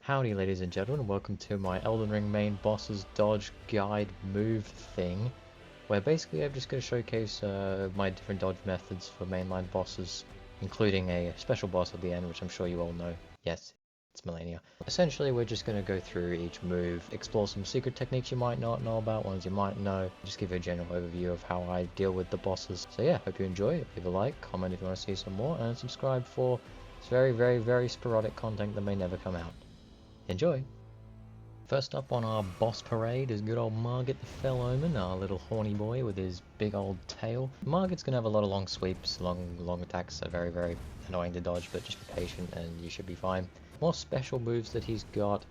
Howdy ladies and gentlemen, welcome to my Elden Ring main boss's dodge guide move thing, where basically I'm just going to showcase my different dodge methods for mainline bosses, including a special boss at the end, which I'm sure you all know. Yes, it's Malhar. Essentially, we're just going to go through each move, explore some secret techniques you might not know about, ones you might know, just give you a general overview of how I deal with the bosses. So yeah, hope you enjoy it. Leave a like, comment if you want to see some more, and subscribe for very sporadic content that may never come out. Enjoy! First up on our boss parade is good old Margit the Fell Omen, our little horny boy with his big old tail. Margit's gonna have a lot of long sweeps, long attacks, are very annoying to dodge, but just be patient and you should be fine. More special moves that he's got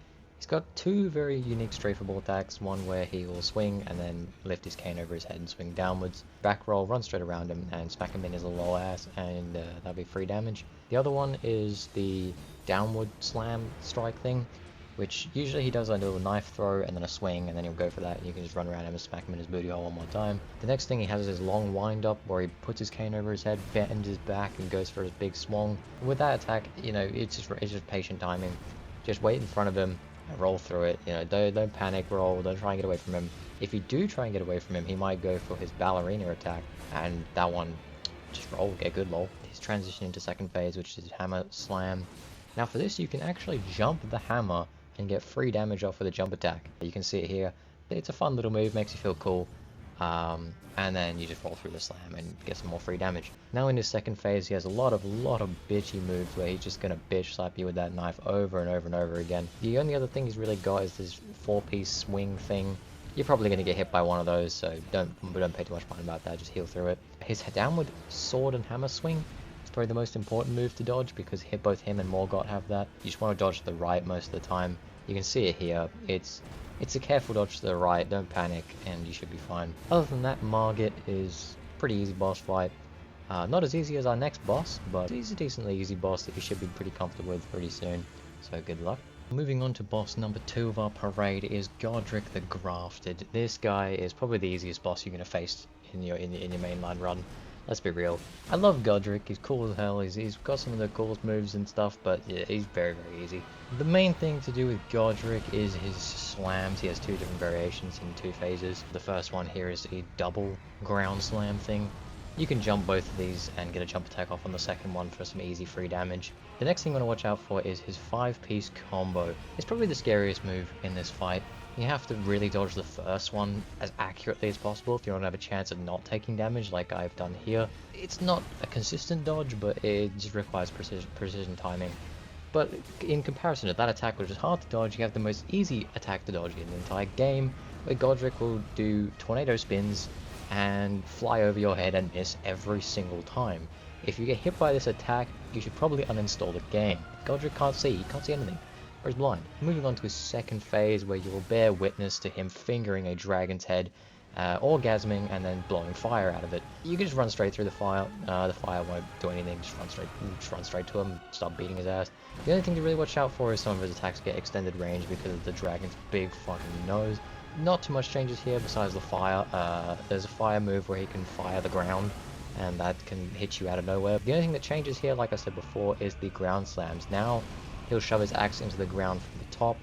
two very unique strafable attacks, one where he will swing and then lift his cane over his head and swing downwards, back roll, run straight around him and smack him in his little ass, and that'll be free damage. The other one is the downward slam strike thing, which usually he does like a little knife throw and then a swing, and then he'll go for that and you can just run around him and smack him in his booty hole one more time. The next thing he has is his long wind up where he puts his cane over his head, bends his back and goes for his big swung. With that attack, you know, it's just patient timing. Just wait in front of him and roll through it. You know, don't panic roll, don't try and get away from him. If you do try and get away from him, he might go for his ballerina attack, and that one, just roll, get good lol. He's transitioning to second phase, which is hammer slam. Now for this, you can actually jump the hammer and get free damage off with a jump attack. You can see it here. It's a fun little move, makes you feel cool. And then you just roll through the slam and get some more free damage. Now in his second phase, he has a lot of bitchy moves where he's just gonna bitch slap you with that knife over and over again. The only other thing he's really got is this 4-piece swing thing. You're probably gonna get hit by one of those, so don't pay too much mind about that. Just heal through it. His downward sword and hammer swing, probably the most important move to dodge because both him and Morgott have that. You just want to dodge to the right most of the time. You can see it here. It's a careful dodge to the right, don't panic, and you should be fine. Other than that, Margit is pretty easy boss fight. Not as easy as our next boss, but he's a decently easy boss that you should be pretty comfortable with pretty soon, so good luck. Moving on to boss number 2 of our parade is Godrick the Grafted. This guy is probably the easiest boss you're going to face in your mainline run. Let's be real. I love Godrick, he's cool as hell, he's got some of the coolest moves and stuff, but yeah, he's very easy. The main thing to do with Godrick is his slams. He has 2 different variations in 2 phases. The first one here is a double ground slam thing. You can jump both of these and get a jump attack off on the second one for some easy free damage. The next thing you want to watch out for is his 5-piece combo. It's probably the scariest move in this fight. You have to really dodge the first one as accurately as possible if you want to have a chance of not taking damage like I've done here. It's not a consistent dodge, but it just requires precision timing. But in comparison to that attack, which is hard to dodge, you have the most easy attack to dodge in the entire game, where Godrick will do tornado spins and fly over your head and miss every single time. If you get hit by this attack, you should probably uninstall the game. Godrick can't see, he can't see anything. Or is blind. Moving on to his second phase, where you will bear witness to him fingering a dragon's head, orgasming, and then blowing fire out of it. You can just run straight through the fire. The fire won't do anything. Just run straight to him. Stop beating his ass. The only thing to really watch out for is some of his attacks get extended range because of the dragon's big fucking nose. Not too much changes here besides the fire. There's a fire move where he can fire the ground, and that can hit you out of nowhere. The only thing that changes here, like I said before, is the ground slams. Now he'll shove his axe into the ground from the top,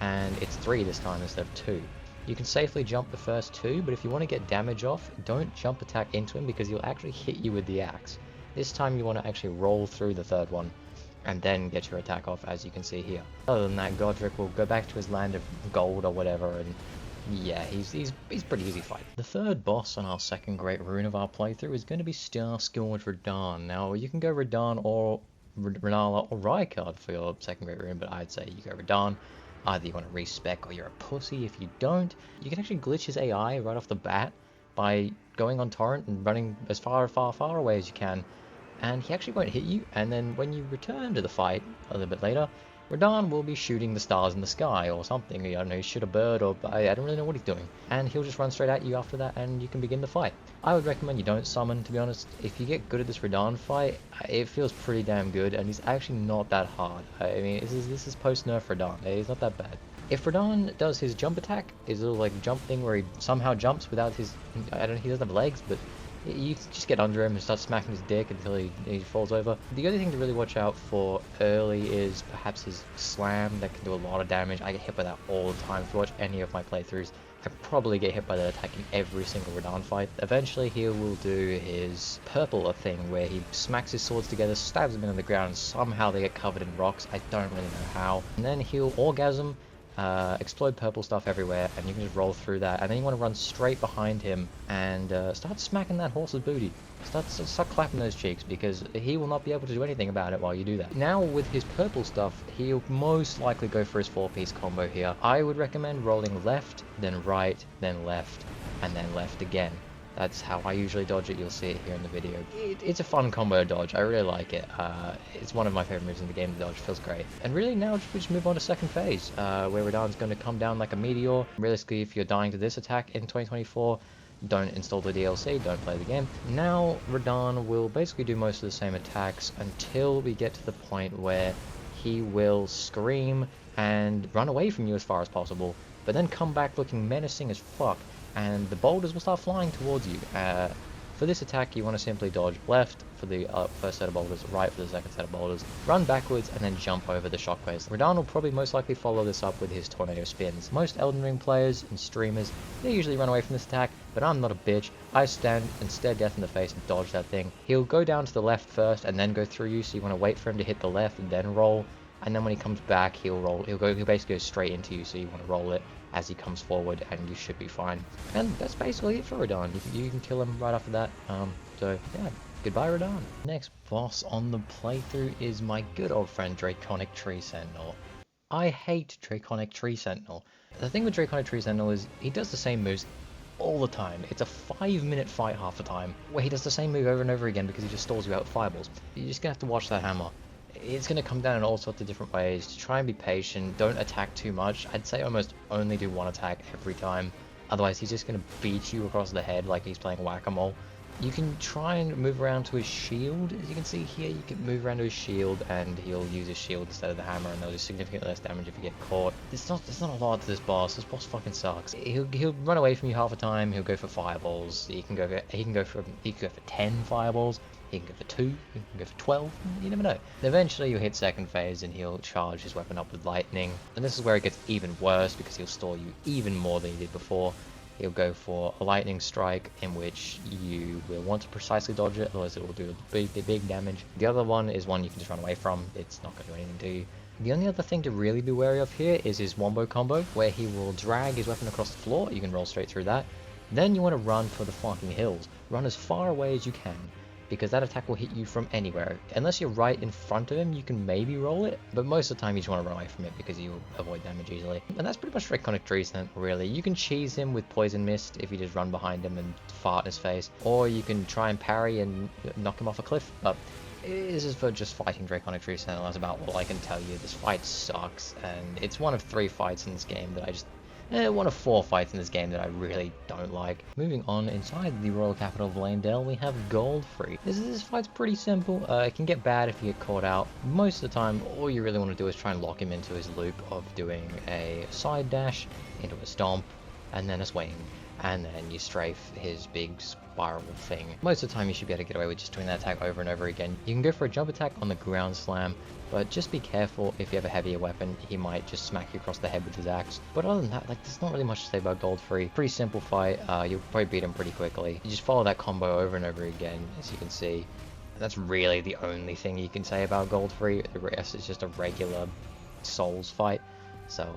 and it's 3 this time instead of 2. You can safely jump the first 2, but if you want to get damage off, don't jump attack into him because he'll actually hit you with the axe. This time you want to actually roll through the third one, and then get your attack off, as you can see here. Other than that, Godrick will go back to his land of gold or whatever, and yeah, he's pretty easy fight. The third boss on our second great rune of our playthrough is going to be Starscourge Radahn. Now, you can go Radahn or Renala or Rykard for your second great rune, but I'd say you go Radahn. Either you want to respec or you're a pussy. If you don't, you can actually glitch his AI right off the bat by going on torrent and running as far away as you can, and he actually won't hit you. And then when you return to the fight a little bit later, Radahn will be shooting the stars in the sky or something. I don't know, shoot a bird, or I don't really know what he's doing. And he'll just run straight at you after that, and you can begin the fight. I would recommend you don't summon, to be honest. If you get good at this Radahn fight, it feels pretty damn good, and he's actually not that hard. I mean, this is post-nerf Radahn. He's not that bad. If Radahn does his jump attack, his little like jump thing where he somehow jumps without his, he doesn't have legs, but You just get under him and start smacking his dick until he falls over. The only thing to really watch out for early is perhaps his slam. That can do a lot of damage. I get hit by that all the time. If you watch any of my playthroughs, I probably get hit by that attack in every single Radahn fight. Eventually he will do his purple thing where he smacks his swords together, stabs them into the ground, and somehow they get covered in rocks. I don't really know how. And then he'll orgasm, explode purple stuff everywhere, and you can just roll through that. And then you want to run straight behind him and start smacking that horse's booty. Start clapping those cheeks, because he will not be able to do anything about it while you do that. Now with his purple stuff, he'll most likely go for his 4-piece combo here. I would recommend rolling left, then right, then left, and then left again. That's how I usually dodge it. You'll see it here in the video. It's a fun combo to dodge. I really like it. It's one of my favorite moves in the game to dodge. Feels great. And really now we just move on to second phase, where Radahn's going to come down like a meteor. Realistically, if you're dying to this attack in 2024, don't install the DLC, don't play the game. Now Radahn will basically do most of the same attacks until we get to the point where he will scream and run away from you as far as possible, but then come back looking menacing as fuck, and the boulders will start flying towards you. For this attack, you want to simply dodge left for the first set of boulders, right for the second set of boulders, run backwards, and then jump over the shockwaves. Radahn will probably most likely follow this up with his tornado spins. Most Elden Ring players and streamers, they usually run away from this attack, but I'm not a bitch. I stand and stare death in the face and dodge that thing. He'll go down to the left first and then go through you, so you want to wait for him to hit the left and then roll. And then when he comes back, he'll basically go straight into you, so you want to roll it as he comes forward, and you should be fine. And that's basically it for Radahn. You can kill him right after that. So yeah, goodbye Radahn. Next boss on the playthrough is my good old friend Draconic Tree Sentinel. I hate Draconic Tree Sentinel. The thing with Draconic Tree Sentinel is he does the same moves all the time. It's a 5-minute fight half the time, where he does the same move over and over again because he just stalls you out with fireballs. You're just gonna have to watch that hammer. It's going to come down in all sorts of different ways. To try and be patient, don't attack too much. I'd say almost only do one attack every time. Otherwise, he's just going to beat you across the head like he's playing whack-a-mole. You can try and move around to his shield. As you can see here, you can move around to his shield, and he'll use his shield instead of the hammer, and they'll do significantly less damage if you get caught. There's not a lot to this boss. This boss fucking sucks. He'll run away from you half the time. He'll go for fireballs. He can go for 10 fireballs. He can go for 2, he can go for 12, you never know. Eventually you'll hit second phase and he'll charge his weapon up with lightning. And this is where it gets even worse, because he'll stall you even more than he did before. He'll go for a lightning strike, in which you will want to precisely dodge it, otherwise it will do big damage. The other one is one you can just run away from. It's not going to do anything to you. The only other thing to really be wary of here is his wombo combo, where he will drag his weapon across the floor. You can roll straight through that. Then you want to run for the flanking hills. Run as far away as you can, because that attack will hit you from anywhere. Unless you're right in front of him, you can maybe roll it, but most of the time you just want to run away from it because you'll avoid damage easily. And that's pretty much Draconic Tree Sentinel, really. You can cheese him with Poison Mist if you just run behind him and fart in his face, or you can try and parry and knock him off a cliff, but this is for just fighting Draconic Tree Sentinel. That's about all I can tell you. This fight sucks, and it's one of 3 fights in this game that I just... one of 4 fights in this game that I really don't like. Moving on, inside the royal capital of Leyndell, we have Godfrey. This fight's pretty simple. It can get bad if you get caught out. Most of the time, all you really want to do is try and lock him into his loop of doing a side dash into a stomp, and then a swing, and then you strafe his big spiral thing. Most of the time you should be able to get away with just doing that attack over and over again. You can go for a jump attack on the ground slam, but just be careful. If you have a heavier weapon, he might just smack you across the head with his axe. But other than that, there's not really much to say about Godfrey. Pretty simple fight. You'll probably beat him pretty quickly. You just follow that combo over and over again, as you can see. And that's really the only thing you can say about Godfrey. The rest is just a regular Souls fight. So,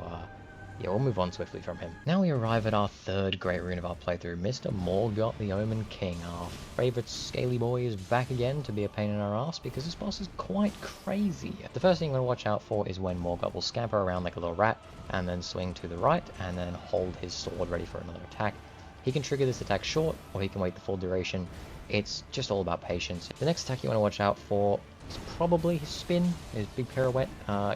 yeah, we'll move on swiftly from him. Now we arrive at our 3rd great rune of our playthrough, Mr. Morgott the Omen King. Our favourite scaly boy is back again to be a pain in our ass, because this boss is quite crazy. The first thing you want to watch out for is when Morgott will scamper around like a little rat, and then swing to the right, and then hold his sword ready for another attack. He can trigger this attack short, or he can wait the full duration. It's just all about patience. The next attack you want to watch out for is probably his spin, his big pirouette.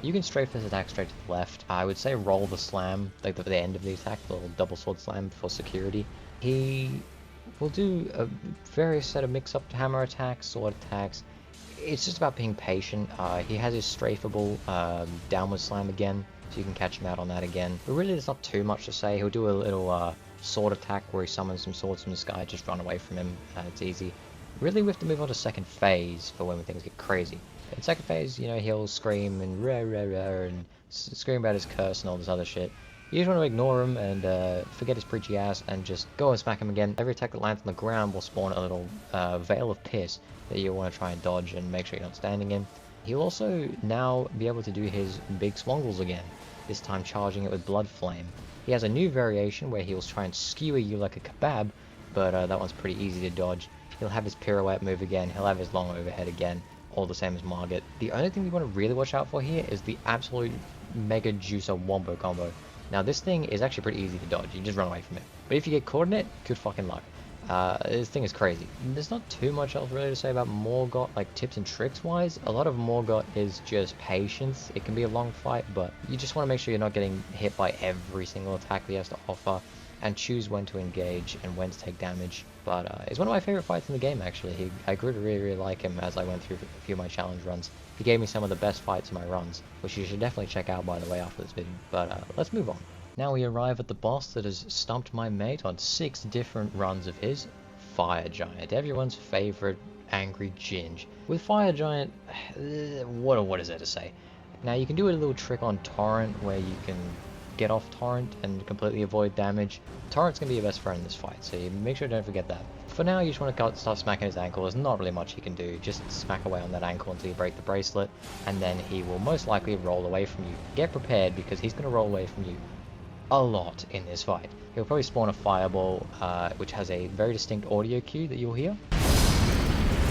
You can strafe this attack straight to the left. I would say roll the slam, like the end of the attack, the little double sword slam for security. He will do a various set of mix-up hammer attacks, sword attacks. It's just about being patient. He has his strafable downward slam again, so you can catch him out on that again. But really there's not too much to say. He'll do a little sword attack where he summons some swords from the sky, just run away from him, it's easy. Really, we have to move on to second phase for when things get crazy. In second phase, you know, he'll scream and rah rah rah and scream about his curse and all this other shit. You just want to ignore him and forget his preachy ass and just go and smack him again. Every attack that lands on the ground will spawn a little veil of piss that you'll want to try and dodge and make sure you're not standing in. He'll also now be able to do his big swongles again, this time charging it with Blood Flame. He has a new variation where he'll try and skewer you like a kebab, but that one's pretty easy to dodge. He'll have his pirouette move again, he'll have his long overhead again, all the same as Margit. The only thing we want to really watch out for here is the absolute mega juicer wombo combo. Now this thing is actually pretty easy to dodge, you just run away from it. But if you get caught in it, good fucking luck. This thing is crazy. There's not too much else really to say about Morgott, like tips and tricks wise. A lot of Morgott is just patience. It can be a long fight, but you just want to make sure you're not getting hit by every single attack that he has to offer, and choose when to engage and when to take damage. But it's one of my favorite fights in the game actually. I grew to really like him as I went through a few of my challenge runs. He gave me some of the best fights in my runs, which you should definitely check out by the way after this video. But let's move on. Now we arrive at the boss that has stumped my mate on 6 different runs of his, Fire Giant, everyone's favorite angry ginge. With Fire Giant, what is there to say? Now you can do a little trick on Torrent where you can get off Torrent and completely avoid damage. Torrent's going to be your best friend in this fight, so you make sure don't forget that. For now, you just want to start smacking his ankle. There's not really much you can do. Just smack away on that ankle until you break the bracelet, and then he will most likely roll away from you. Get prepared, because he's going to roll away from you a lot in this fight. He'll probably spawn a fireball, which has a very distinct audio cue that you'll hear.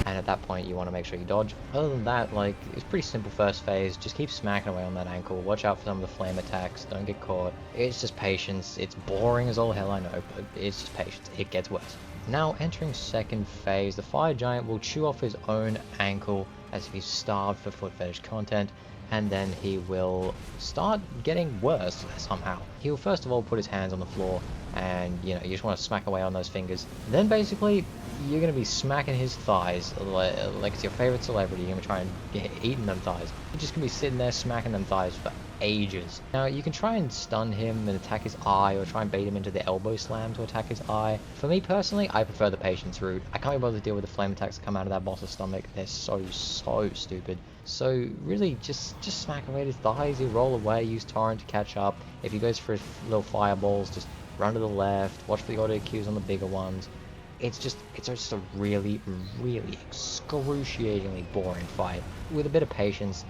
And at that point, you want to make sure you dodge. Other than that, like, it's pretty simple first phase. Just keep smacking away on that ankle. Watch out for some of the flame attacks. Don't get caught. It's just patience. It's boring as all hell, I know, but it's just patience. It gets worse. Now, entering second phase, the Fire Giant will chew off his own ankle as if he's starved for foot fetish content, and then he will start getting worse somehow. He'll first of all put his hands on the floor, and you know, you just want to smack away on those fingers. Then basically, you're going to be smacking his thighs like it's your favorite celebrity. You're going to try and get eating them thighs. You're just going to be sitting there smacking them thighs for ages. Now, you can try and stun him and attack his eye, or try and bait him into the elbow slam to attack his eye. For me personally, I prefer the patience route. I can't be bothered to deal with the flame attacks that come out of that boss's stomach. They're so stupid. So really, just smack away at his thighs. He'll roll away, use Torrent to catch up. If he goes for his little fireballs, just run to the left, watch for the auto cues on the bigger ones. It's just a really excruciatingly boring fight. With a bit of patience,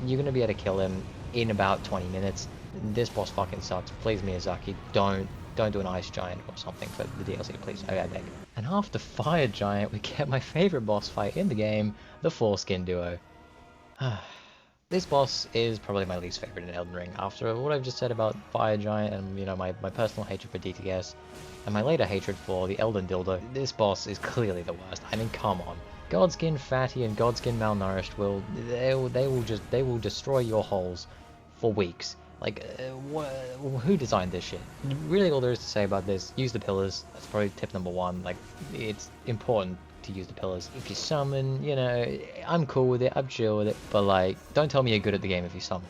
you're going to be able to kill him in about 20 minutes. This boss fucking sucks. Please, Miyazaki, don't do an Ice Giant or something for the DLC, please. I beg. And after Fire Giant, we get my favorite boss fight in the game, the Foreskin Duo. This boss is probably my least favorite in Elden Ring. After what I've just said about Fire Giant and, you know, my personal hatred for DTS, and my later hatred for the Elden Dildo, this boss is clearly the worst. I mean, come on. Godskin Fatty and Godskin Malnourished they will destroy your holes for weeks. Like, who designed this shit? Really, all there is to say about this, use the pillars. That's probably tip number 1. Like, it's important to use the pillars. If you summon, you know, I'm cool with it, I'm chill with it, but like, don't tell me you're good at the game if you summon.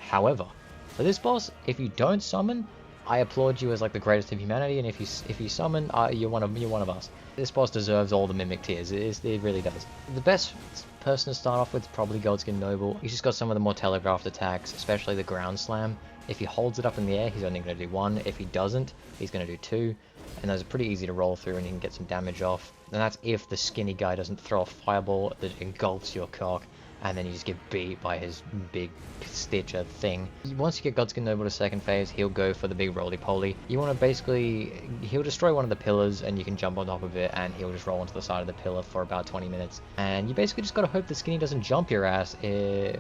However, for this boss, if you don't summon, I applaud you as like the greatest of humanity, and if you summon, you're one of us. This boss deserves all the mimic tears. It really does. The best person to start off with is probably Godskin Noble. He's just got some of the more telegraphed attacks, especially the ground slam. If he holds it up in the air, he's only going to do 1. If he doesn't, he's going to do 2. And those are pretty easy to roll through, and you can get some damage off. And that's if the skinny guy doesn't throw a fireball that engulfs your cock, and then you just get beat by his big Stitcher thing. Once you get Godskin Noble to second phase, he'll go for the big roly-poly. You want to basically, he'll destroy one of the pillars, and you can jump on top of it, and he'll just roll onto the side of the pillar for about 20 minutes. And you basically just gotta hope the skinny doesn't jump your ass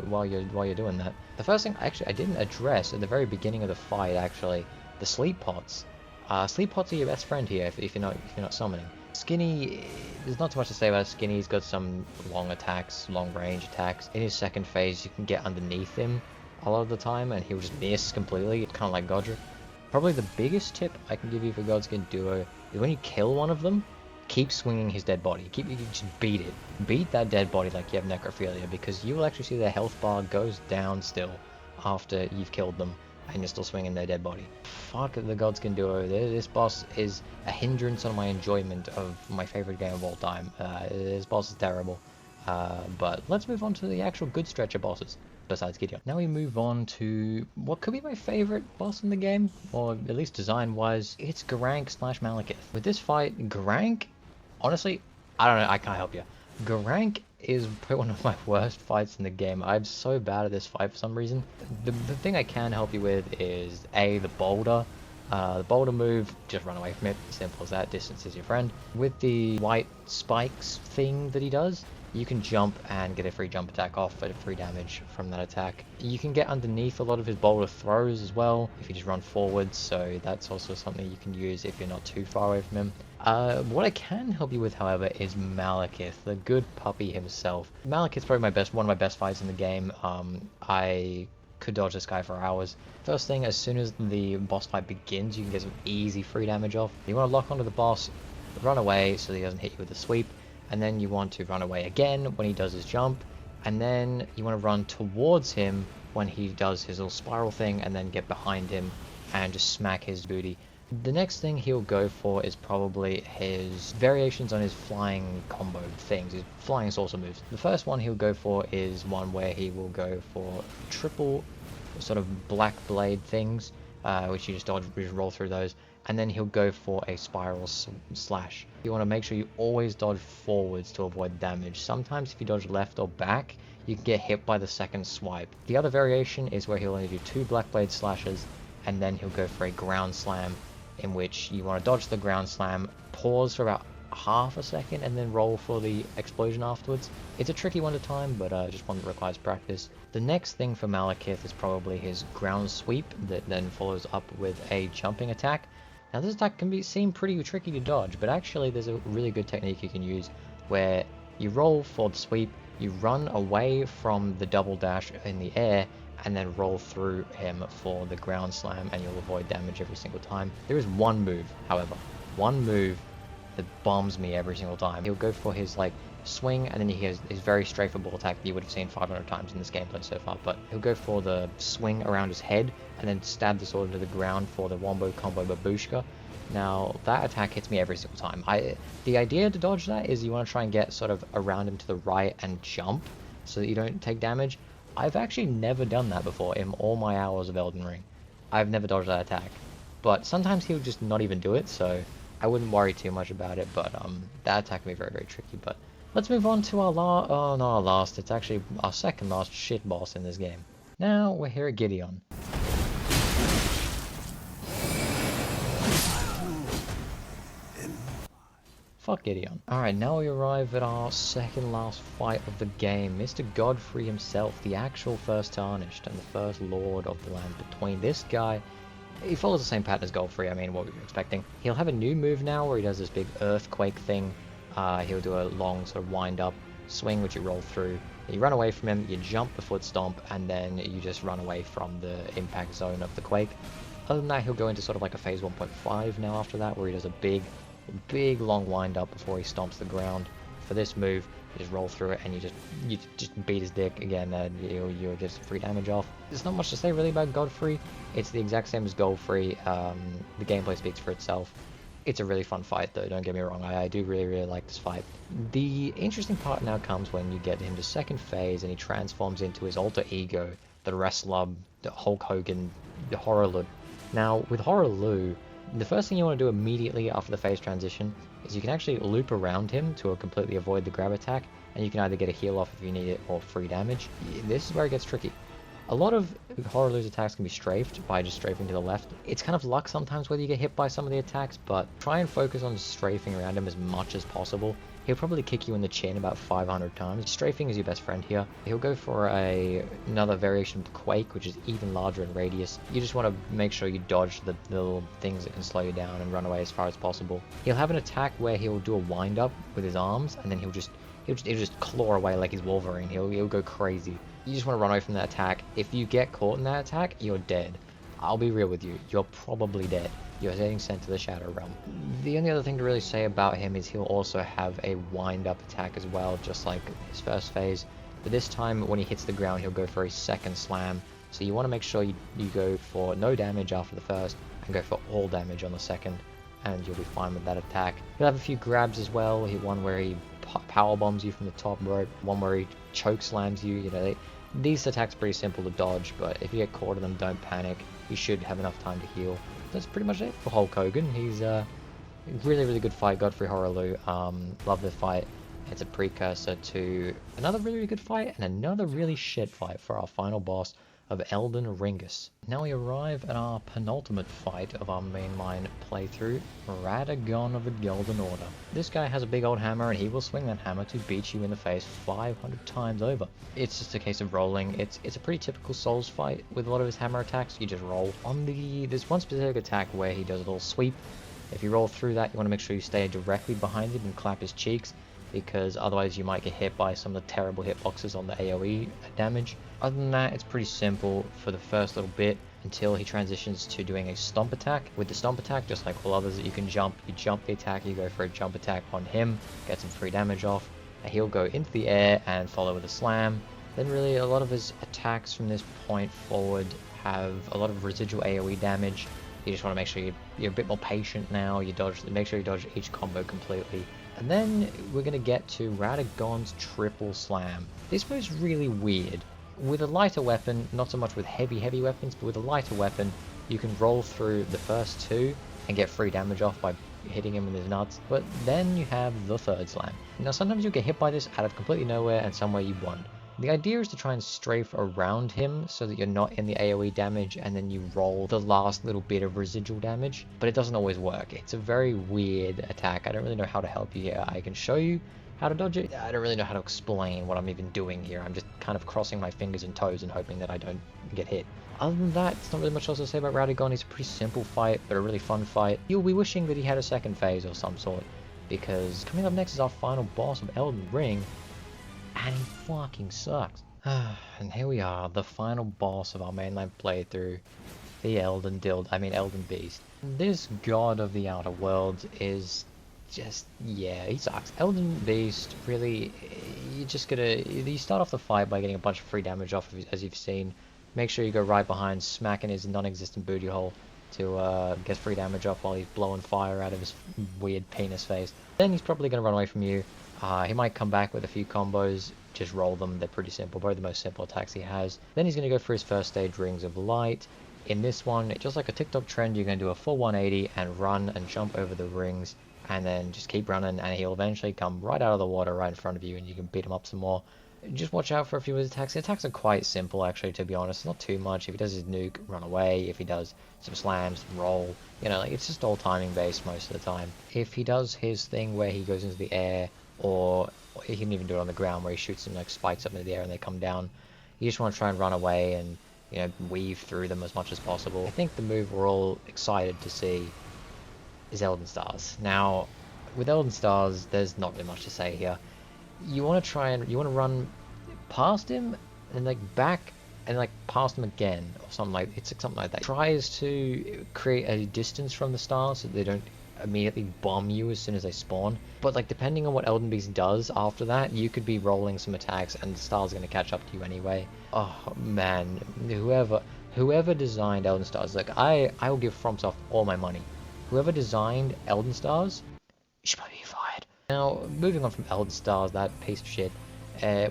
while you're doing that. The first thing, actually, I didn't address at the very beginning of the fight, actually, the sleep pots. Sleep pots are your best friend here if you're not summoning. Skinny, there's not too much to say about Skinny. He's got some long attacks, long range attacks. In his second phase, you can get underneath him a lot of the time, and he'll just miss completely. It's kind of like Godric. Probably the biggest tip I can give you for Godskin Duo is when you kill one of them, keep swinging his dead body. You just beat it. Beat that dead body like you have necrophilia, because you will actually see their health bar goes down still after you've killed them. and you're still swinging their dead body. Fuck, the gods can do over there. This boss is a hindrance on my enjoyment of my favorite game of all time. This boss is terrible. But let's move on to the actual good stretch of bosses, besides Gideon. Now we move on to what could be my favorite boss in the game, or at least design-wise. It's Grank / Malekith. With this fight, Grank, honestly, I don't know, I can't help you. Grank is probably one of my worst fights in the game. I'm so bad at this fight for some reason. The thing I can help you with is the boulder. The boulder move, just run away from it. Simple as that. Distance is your friend. With the white spikes thing that he does, you can jump and get a free jump attack off at free damage from that attack. You can get underneath a lot of his boulder throws as well if you just run forwards, so that's also something you can use if you're not too far away from him. What I can help you with, however, is Malekith, the good puppy himself. Malekith's probably one of my best fights in the game. I could dodge this guy for hours. First thing, as soon as the boss fight begins, you can get some easy free damage off. You want to lock onto the boss, run away so that he doesn't hit you with a sweep, and then you want to run away again when he does his jump, and then you want to run towards him when he does his little spiral thing, and then get behind him and just smack his booty. The next thing he'll go for is probably his variations on his flying combo things, his flying saucer moves. The first one he'll go for is one where he will go for triple sort of black blade things, which you just dodge, just roll through those, and then he'll go for a spiral slash. You want to make sure you always dodge forwards to avoid damage. Sometimes if you dodge left or back, you can get hit by the second swipe. The other variation is where he'll only do 2 black blade slashes, and then he'll go for a ground slam, in which you want to dodge the ground slam, pause for about half a second, and then roll for the explosion afterwards. It's a tricky one to time, but just one that requires practice. The next thing for Malekith is probably his ground sweep that then follows up with a jumping attack. Now this attack can seem pretty tricky to dodge, but actually there's a really good technique you can use where you roll for the sweep, you run away from the double dash in the air, and then roll through him for the ground slam, and you'll avoid damage every single time. There is one move, however, that bombs me every single time. He'll go for his swing, and then he has his very strafeable attack that you would have seen 500 times in this gameplay so far, but he'll go for the swing around his head and then stab the sword into the ground for the wombo combo babushka. Now that attack hits me every single time. The idea to dodge that is you want to try and get sort of around him to the right and jump so that you don't take damage. I've actually never done that before in all my hours of Elden Ring. I've never dodged that attack, but sometimes he'll just not even do it, so I wouldn't worry too much about it. But that attack can be very, very tricky. But let's move on to it's actually our second last shit boss in this game. Now we're here at Gideon. Fuck Gideon. Alright, now we arrive at our second last fight of the game. Mr. Godfrey himself, the actual first Tarnished and the first Lord of the Land Between. This guy, he follows the same pattern as Godfrey, I mean, what were you expecting? He'll have a new move now where he does this big earthquake thing. He'll do a long sort of wind up swing which you roll through. You run away from him, you jump the foot stomp, and then you just run away from the impact zone of the quake. Other than that, he'll go into sort of like a phase 1.5 now after that, where he does a big long wind up before he stomps the ground. For this move, you just roll through it and you just beat his dick again, and you'll get some free damage off. There's not much to say really about Godfrey. It's the exact same as Godfrey. The gameplay speaks for itself. It's a really fun fight though, don't get me wrong, I do really like this fight. The interesting part now comes when you get him to second phase and he transforms into his alter ego, the wrestler, the Hulk Hogan, the Horrorlu. Now with Horrorlu, the first thing you want to do immediately after the phase transition is you can actually loop around him to completely avoid the grab attack, and you can either get a heal off if you need it or free damage. This is where it gets tricky. A lot of Horrorlu's attacks can be strafed by just strafing to the left. It's kind of luck sometimes whether you get hit by some of the attacks, but try and focus on strafing around him as much as possible. He'll probably kick you in the chin about 500 times. Strafing is your best friend here. He'll go for another variation of Quake, which is even larger in radius. You just want to make sure you dodge the little things that can slow you down and run away as far as possible. He'll have an attack where he'll do a wind up with his arms, and then he'll just claw away like he's Wolverine. He'll go crazy. You just want to run away from that attack. If you get caught in that attack, you're dead. I'll be real with you. You're probably dead. You're getting sent to the Shadow Realm. The only other thing to really say about him is he'll also have a wind-up attack as well, just like his first phase. But this time, when he hits the ground, he'll go for a second slam, So you want to make sure you go for no damage after the first and go for all damage on the second, and you'll be fine with that attack. He'll have a few grabs as well. One where he power bombs you from the top rope, one where he choke slams you. You know, these attacks are pretty simple to dodge, but if you get caught in them, don't panic. You should have enough time to heal. That's pretty much it for Hulk Hogan. He's really good fight. Godfrey Horaloo, love this fight. It's a precursor to another really good fight and another really shit fight for our final boss of Elden Ringus. Now we arrive at our penultimate fight of our mainline playthrough, Radagon of the Golden Order. This guy has a big old hammer and he will swing that hammer to beat you in the face 500 times over. It's just a case of rolling. It's a pretty typical Souls fight with a lot of his hammer attacks. You just roll. There's one specific attack where he does a little sweep. If you roll through that, you want to make sure you stay directly behind him and clap his cheeks, because otherwise you might get hit by some of the terrible hitboxes on the AoE damage. Other than that, it's pretty simple for the first little bit until he transitions to doing a stomp attack. With the stomp attack, just like all others that you can jump, you jump the attack, you go for a jump attack on him, get some free damage off, and he'll go into the air and follow with a slam. Then really a lot of his attacks from this point forward have a lot of residual AoE damage. You just want to make sure you're a bit more patient now. Make sure you dodge each combo completely. And then we're going to get to Radagon's Triple Slam. This move's really weird. With a lighter weapon, not so much with heavy weapons, but with a lighter weapon, you can roll through the first two and get free damage off by hitting him in his nuts. But then you have the third slam. Now sometimes you'll get hit by this out of completely nowhere and somewhere you won. The idea is to try and strafe around him so that you're not in the AoE damage, and then you roll the last little bit of residual damage, but it doesn't always work. It's a very weird attack. I don't really know how to help you here. I can show you how to dodge it. I don't really know how to explain what I'm even doing here. I'm just kind of crossing my fingers and toes and hoping that I don't get hit. Other than that, it's not really much else to say about Radagon. He's a pretty simple fight, but a really fun fight. You'll be wishing that he had a second phase or some sort, because coming up next is our final boss of Elden Ring, and he fucking sucks. And here we are, the final boss of our mainline playthrough, the Elden Beast. This god of the Outer Worlds is just, yeah, he sucks. Elden Beast, really, you start off the fight by getting a bunch of free damage off, as you've seen. Make sure you go right behind, smacking his non-existent booty hole to get free damage off while he's blowing fire out of his weird penis face. Then he's probably going to run away from you. He might come back with a few combos, just roll them, they're pretty simple, probably the most simple attacks he has. Then he's going to go for his first stage, Rings of Light. In this one, just like a TikTok trend, you're going to do a full 180 and run and jump over the rings, and then just keep running, and he'll eventually come right out of the water right in front of you, and you can beat him up some more. Just watch out for a few of his attacks. The attacks are quite simple, actually, to be honest. Not too much. If he does his nuke, run away. If he does some slams, roll. You know, like, it's just all timing based most of the time. If he does his thing where he goes into the air, or he can even do it on the ground where he shoots some like spikes up into the air and they come down, you just want to try and run away and, you know, weave through them as much as possible. I think the move we're all excited to see is Elden Stars. Now, with Elden Stars, there's not really much to say here. You want to run past him and like back and like past him again or something like that. Tries to create a distance from the stars so they don't immediately bomb you as soon as they spawn. But like, depending on what Elden Beast does after that, you could be rolling some attacks and the stars are going to catch up to you anyway. Oh man, whoever designed Elden Stars, like I will give FromSoft all my money. Whoever designed Elden Stars, you should probably be fired. Now, moving on from Elden Stars, that piece of shit,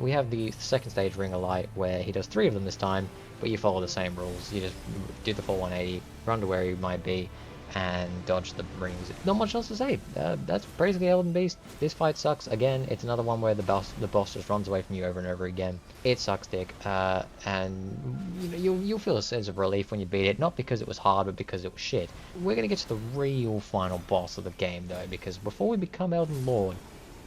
we have the second stage, Ring of Light, where he does 3 of them this time, but you follow the same rules. You just do the full 180, run to where you might be, and dodge the rings. Not much else to say. That's basically Elden Beast. This fight sucks. Again, it's another one where the boss just runs away from you over and over again. It sucks dick, and you'll feel a sense of relief when you beat it, not because it was hard, but because it was shit. We're gonna get to the real final boss of the game though, because before we become Elden Lord,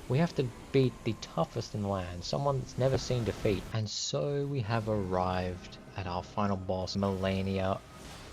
we have to beat the toughest in the land, someone that's never seen defeat. And so we have arrived at our final boss, Malenia,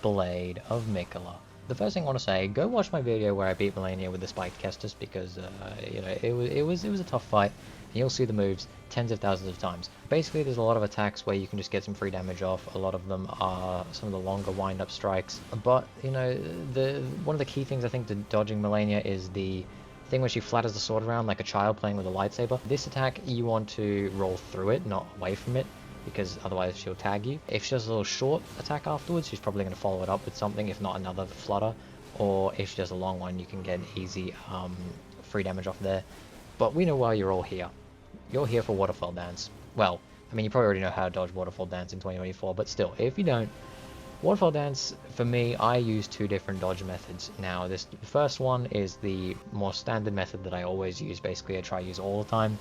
Blade of Miquella. The first thing I want to say, go watch my video where I beat Malenia with the Spiked Kestis, because it was a tough fight, and you'll see the moves tens of thousands of times. Basically, there's a lot of attacks where you can just get some free damage off. A lot of them are some of the longer wind-up strikes, but one of the key things I think to dodging Malenia is the thing where she flatters the sword around like a child playing with a lightsaber. This attack, you want to roll through it, not away from it. because otherwise she'll tag you. If she does a little short attack afterwards, she's probably going to follow it up with something, if not another flutter, or if she does a long one, you can get an easy free damage off there. But we know why you're all here. You're here for Waterfall Dance. Well, I mean, you probably already know how to dodge Waterfall Dance in 2024, but still, if you don't, Waterfall Dance, for me, I use two different dodge methods. Now, the first one is the more standard method that I always use, basically I try to use all the time,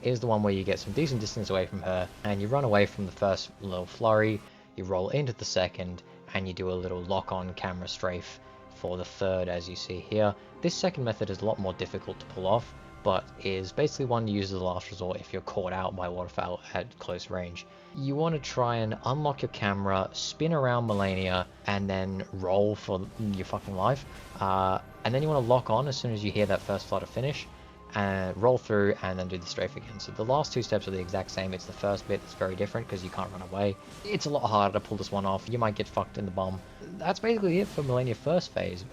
is the one where you get some decent distance away from her, and you run away from the first little flurry, you roll into the second, and you do a little lock-on camera strafe for the third, as you see here. This second method is a lot more difficult to pull off, but is basically one you use as a last resort if you're caught out by waterfowl at close range. You want to try and unlock your camera, spin around Malenia, and then roll for your fucking life. And then you want to lock on as soon as you hear that first flutter finish, and roll through and then do the strafe again. So the last two steps are the exact same. It's the first bit that's very different because you can't run away. It's a lot harder to pull this one off. You might get fucked in the bum. That's basically it for Malenia first phase.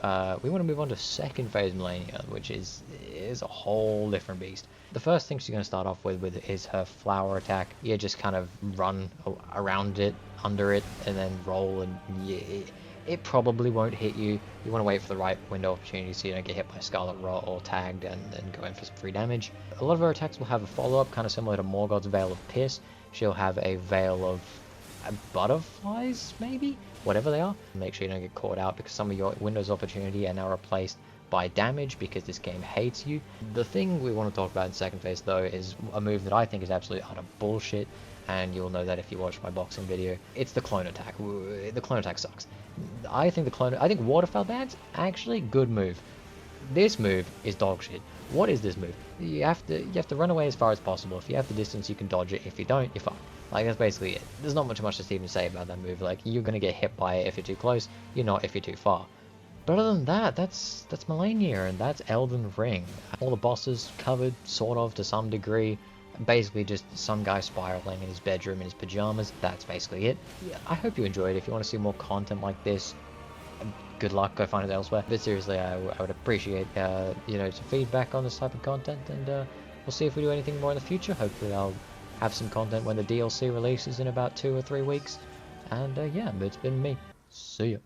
We want to move on to second phase Malenia, which is a whole different beast. The first thing she's going to start off with is her flower attack. You just kind of run around it, under it, and then roll, and it probably won't hit you. You want to wait for the right window opportunity so you don't get hit by Scarlet Rot or tagged and then go in for some free damage. A lot of her attacks will have a follow-up, kind of similar to Morgoth's Veil of Piss. She'll have a Veil of butterflies, maybe? Whatever they are. Make sure you don't get caught out because some of your windows of opportunity are now replaced by damage because this game hates you. The thing we want to talk about in second phase though is a move that I think is absolute utter bullshit, and you'll know that if you watch my boxing video. It's the clone attack. The clone attack sucks. I think Waterfowl Dance, actually good move. This move is dog shit. What is this move? You have to run away as far as possible. If you have the distance, you can dodge it. If you don't, you're fucked. Like, that's basically it. There's not much to even say about that move. Like, you're gonna get hit by it if you're too close. You're not if you're too far. But other than that, that's Malenia, and that's Elden Ring. All the bosses covered, sort of, to some degree. Basically just some guy spiraling in his bedroom in his pajamas. That's basically it. Yeah, I hope you enjoyed. If you want to see more content like this, good luck, go find it elsewhere. But seriously, I would appreciate some feedback on this type of content, and we'll see if we do anything more in the future. Hopefully I'll have some content when the DLC releases in about 2 or 3 weeks. And yeah, it's been me. See ya.